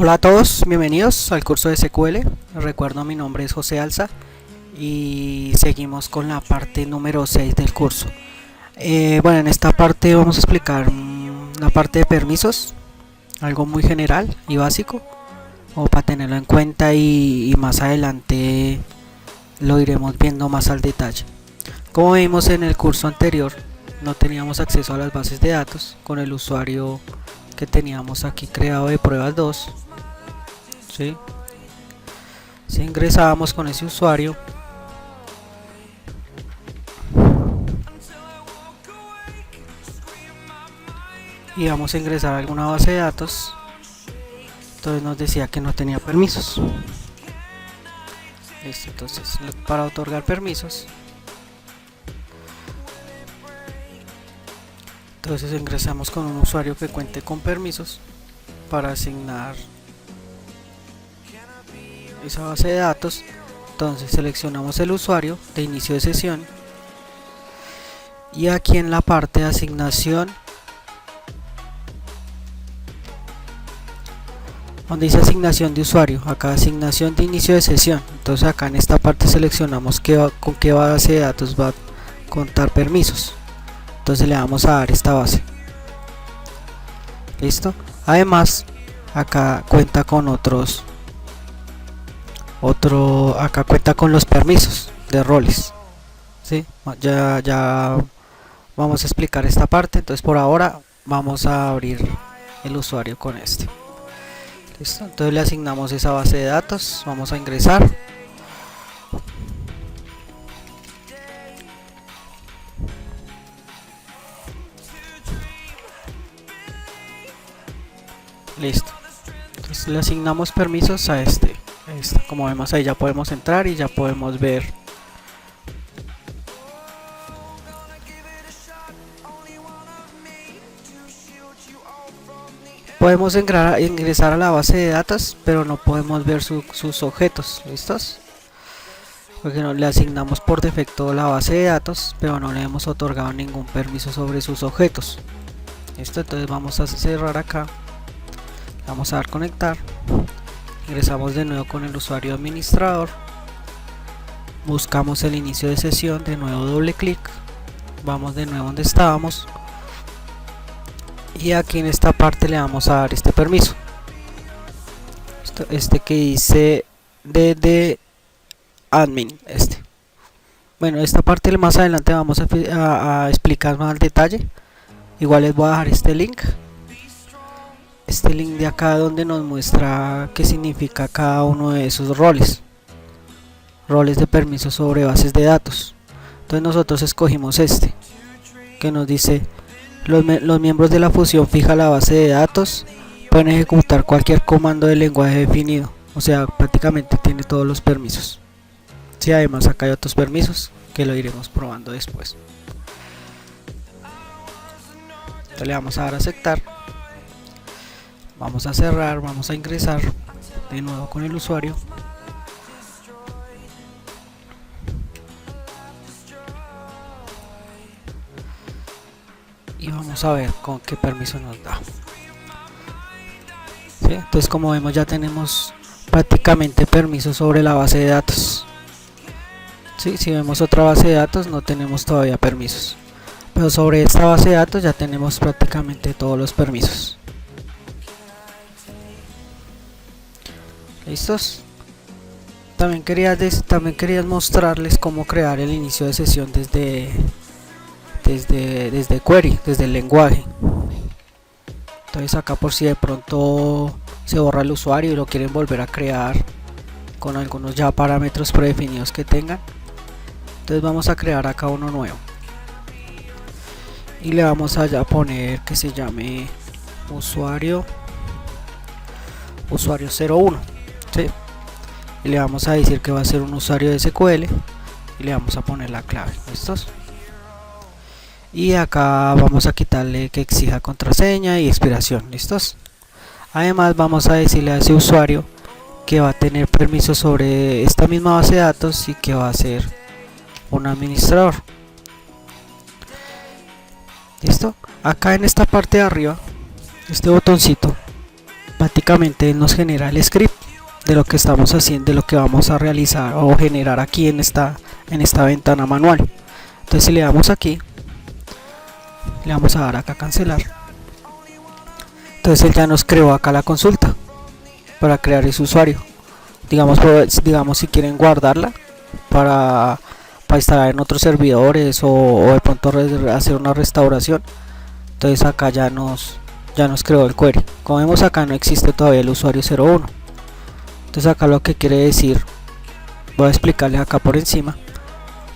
Hola a todos, bienvenidos al curso de SQL. Recuerdo, mi nombre es José Alza y seguimos con la parte número 6 del curso. Bueno, en esta parte vamos a explicar la parte de permisos, algo muy general y básico, o para tenerlo en cuenta y más adelante lo iremos viendo más al detalle. Como vimos en el curso anterior, no teníamos acceso a las bases de datos con el usuario que teníamos aquí creado de pruebas 2. ¿Sí? Si ingresábamos con ese usuario, y vamos a ingresar a alguna base de datos, entonces nos decía que no tenía permisos. Listo, entonces para otorgar permisos, entonces ingresamos con un usuario que cuente con permisos para asignar esa base de datos. Entonces seleccionamos el usuario de inicio de sesión y aquí en la parte de asignación, donde dice asignación de usuario, acá asignación de inicio de sesión, entonces acá en esta parte seleccionamos con qué base de datos va a contar permisos. Entonces le vamos a dar esta base. Listo. Además acá cuenta con acá cuenta con los permisos de roles. ¿Sí? Ya vamos a explicar esta parte. Entonces por ahora vamos a abrir el usuario con este. Listo. Entonces le asignamos esa base de datos. Vamos a ingresar. Listo. Entonces le asignamos permisos a este. Como vemos ahí ya podemos entrar y ya podemos ver podemos ingresar a la base de datos, pero no podemos ver sus objetos. ¿Listos? Porque no le asignamos por defecto la base de datos, pero no le hemos otorgado ningún permiso sobre sus objetos. ¿Listo? Entonces vamos a cerrar acá, vamos a dar conectar, ingresamos de nuevo con el usuario administrador, buscamos el inicio de sesión, de nuevo doble clic, vamos de nuevo donde estábamos y aquí en esta parte le vamos a dar este permiso, este que dice dd admin. Bueno, esta parte más adelante vamos a explicar más al detalle. Igual les voy a dejar este link de acá, donde nos muestra qué significa cada uno de esos roles de permiso sobre bases de datos. Entonces nosotros escogimos que nos dice los miembros de la fusión fija la base de datos pueden ejecutar cualquier comando de lenguaje definido. O sea, prácticamente tiene todos los permisos. Sí, además acá hay otros permisos que lo iremos probando después. Entonces le vamos a dar a aceptar, vamos a cerrar, vamos a ingresar de nuevo con el usuario y vamos a ver con qué permiso nos da. ¿Sí? Entonces, como vemos, ya tenemos prácticamente permisos sobre la base de datos. ¿Sí? Si vemos otra base de datos, no tenemos todavía permisos, pero sobre esta base de datos ya tenemos prácticamente todos los permisos. ¿Listos? También quería mostrarles cómo crear el inicio de sesión desde query, desde el lenguaje. Entonces acá, por si de pronto se borra el usuario y lo quieren volver a crear con algunos ya parámetros predefinidos que tengan, entonces vamos a crear acá uno nuevo y le vamos a poner que se llame usuario 01. ¿Sí? Y le vamos a decir que va a ser un usuario de SQL y le vamos a poner la clave. ¿Listos? Y acá vamos a quitarle que exija contraseña y expiración. ¿Listos? Además vamos a decirle a ese usuario que va a tener permiso sobre esta misma base de datos y que va a ser un administrador. ¿Listo? Acá en esta parte de arriba, este botoncito básicamente nos genera el script de lo que estamos haciendo, de lo que vamos a realizar o generar aquí en esta ventana manual. Entonces si le damos aquí, le vamos a dar acá cancelar, entonces él ya nos creó acá la consulta para crear ese usuario. Digamos si quieren guardarla para instalar en otros servidores o de pronto hacer una restauración, entonces acá ya nos creó el query. Como vemos acá no existe todavía el usuario 01. Entonces acá lo que quiere decir, voy a explicarles acá por encima.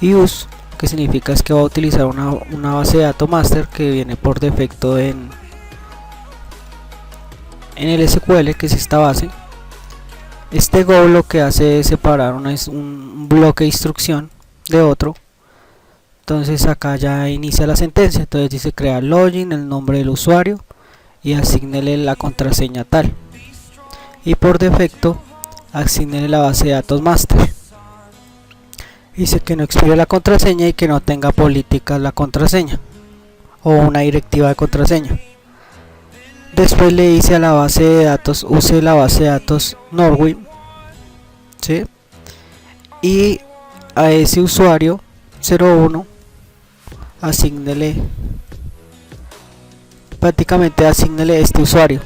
Use, que significa es que va a utilizar una base de datos master que viene por defecto en el SQL, que es esta base. Este go lo que hace es separar un bloque de instrucción de otro. Entonces acá ya inicia la sentencia. Entonces dice crear login, el nombre del usuario y asignele la contraseña tal, y por defecto asignele la base de datos master. Dice que no expire la contraseña y que no tenga políticas la contraseña o una directiva de contraseña. Después le dice a la base de datos, use la base de datos Norwin, ¿sí? Y a ese usuario 01 asignele, prácticamente asignele este usuario.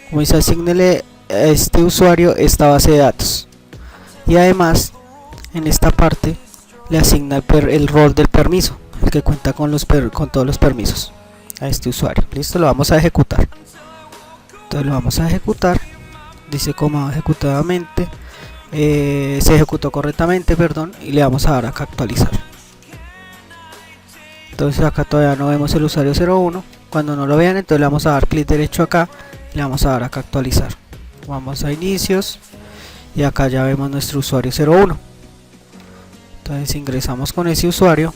Como dice, asignele a este usuario esta base de datos, y además en esta parte le asigna el rol del permiso, el que cuenta con todos los permisos a este usuario. Listo, lo vamos a ejecutar. Entonces lo vamos a ejecutar. Dice cómo ejecutadamente, se ejecutó correctamente, perdón, y le vamos a dar acá actualizar. Entonces acá todavía no vemos el usuario 01. Cuando no lo vean, entonces le vamos a dar clic derecho acá y le vamos a dar acá actualizar. Vamos a inicios y acá ya vemos nuestro usuario 01. Entonces ingresamos con ese usuario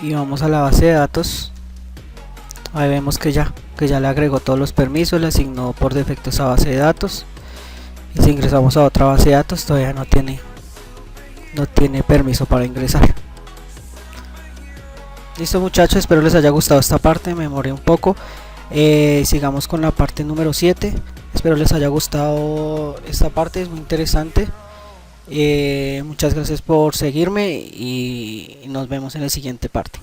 y vamos a la base de datos. Ahí vemos que ya le agregó todos los permisos, le asignó por defecto esa base de datos. Y si ingresamos a otra base de datos, todavía no tiene permiso para ingresar. Listo muchachos, espero les haya gustado esta parte, me demoré un poco. Sigamos con la parte número 7. Espero les haya gustado esta parte, es muy interesante. Muchas gracias por seguirme y nos vemos en la siguiente parte.